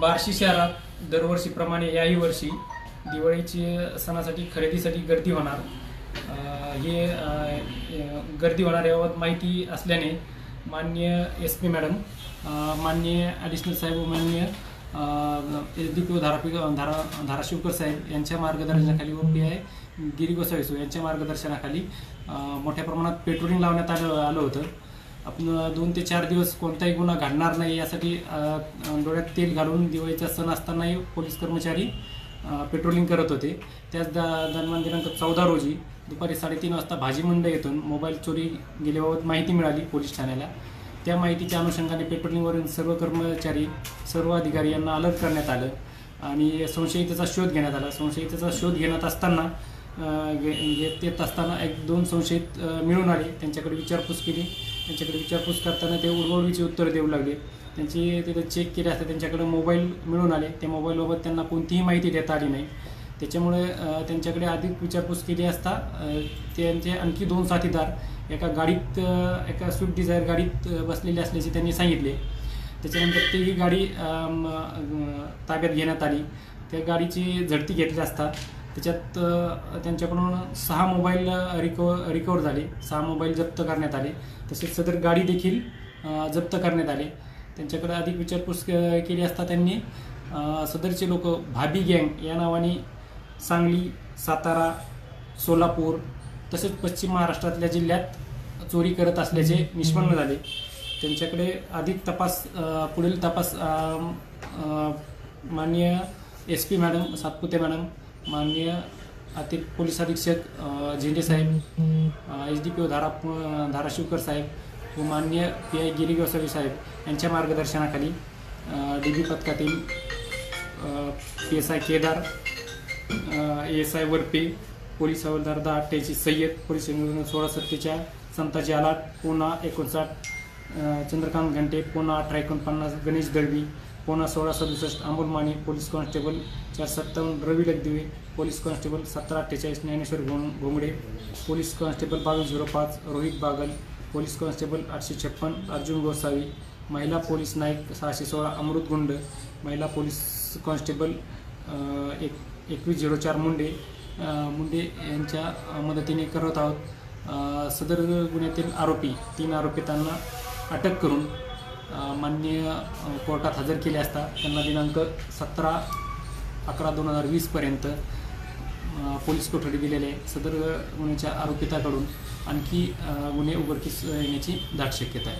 बार्शी शहरात दरवर्षीप्रमाणे याही वर्षी दिवाळीची सणासाठी खरेदीसाठी गर्दी होणार. गर्दी होणार याबाबत माहिती असल्याने माननीय SP मॅडम, माननीय ॲडिशनल साहेब, माननीय SDPO धाराशिवकर साहेब यांच्या मार्गदर्शनाखाली व PI गिरी गोसावी यांच्या मार्गदर्शनाखाली मोठ्या प्रमाणात पेट्रोलिंग लावण्यात आलं होतं. आपण 2 ते 4 दिवस कोणताही गुन्हा घडणार नाही यासाठी डोळ्यात तेल घालून दिवाळीचा सण असतानाही पोलीस कर्मचारी पेट्रोलिंग करत होते. त्याच दरम्यान दिनांक 14 रोजी दुपारी 3:30 वाजता भाजी मंडई येथून मोबाईल चोरी गेल्याबाबत माहिती मिळाली पोलीस ठाण्याला. त्या माहितीच्या अनुषंगाने पेट्रोलिंगवरील सर्व कर्मचारी, सर्व अधिकारी यांना अलर्ट करण्यात आलं आणि संशयिताचा शोध घेण्यात आला. संशयिताचा शोध घेण्यात असताना येत असताना 1-2 संशयित मिळून आले. त्यांच्याकडे विचारपूस केली. त्यांच्याकडे विचारपूस करताना ते उडवडवीची उत्तरं देऊ लागले. त्यांची तिथे चेक केले असता त्यांच्याकडे मोबाईल मिळून आले. त्या मोबाईलबाबत त्यांना कोणतीही माहिती देता आली नाही. त्याच्यामुळे त्यांच्याकडे अधिक विचारपूस केली असता त्यांचे आणखी 2 साथीदार एका गाडीत, एका स्विफ्ट डिझायर गाडीत बसलेले असल्याचे त्यांनी सांगितले. त्याच्यानंतर तीही गाडी ताब्यात घेण्यात आली. त्या गाडीची झडती घेतली असता त्याच्यात त्यांच्याकडून 6 मोबाईल रिकवर झाले. 6 मोबाईल जप्त करण्यात आले. तसेच सदर गाडी देखील जप्त करण्यात आली. त्यांच्याकडे अधिक विचारपूस केली असता त्यांनी सदरचे लोक भाभी गँग या नावाने सांगली, सातारा, सोलापूर तसेच पश्चिम महाराष्ट्रातल्या जिल्ह्यात चोरी करत असल्याचे निष्पन्न झाले. त्यांच्याकडे अधिक तपास, पुढील तपास माननीय SP मॅडम, सातपुते मॅडम, माननीय अतिरिक्त पोलीस अधीक्षक झेंडे साहेब, SDPO धाराशिवकर साहेब व माननीय PI गिरी गोसावी साहेब यांच्या मार्गदर्शनाखाली DB पथकातील PSI Kedar, ASI Varpe, police हवालदार 1088 सय्यद, पोलीस 1647 संताजी आलाट, पुणा 59 चंद्रकांत घंटे, पुणा 1849 गणेश दळवी, पुणा 1667 Amol Mane, police constable 457 Ravi Lakhdive, police constable 1748 Dnyaneshwar Ghongade, police constable 2205 Rohit Bagal, police constable 856 Arjun Gosavi, महिला पोलीस नाईक 616 अमृत गुंड, महिला पोलीस कॉन्स्टेबल 2104 मुंडे यांच्या मदतीने करत आहोत. सदर गुन्ह्यातील आरोपी 3 आरोपितांना अटक करून माननीय कोर्टात हजर केले असता त्यांना दिनांक 17/11/2020 पर्यंत पोलीस कोठडी दिलेले आहे. सदर गुन्ह्याच्या आरोपिताकडून आणखी गुन्हे उघडकीस येण्याची दाट शक्यता आहे.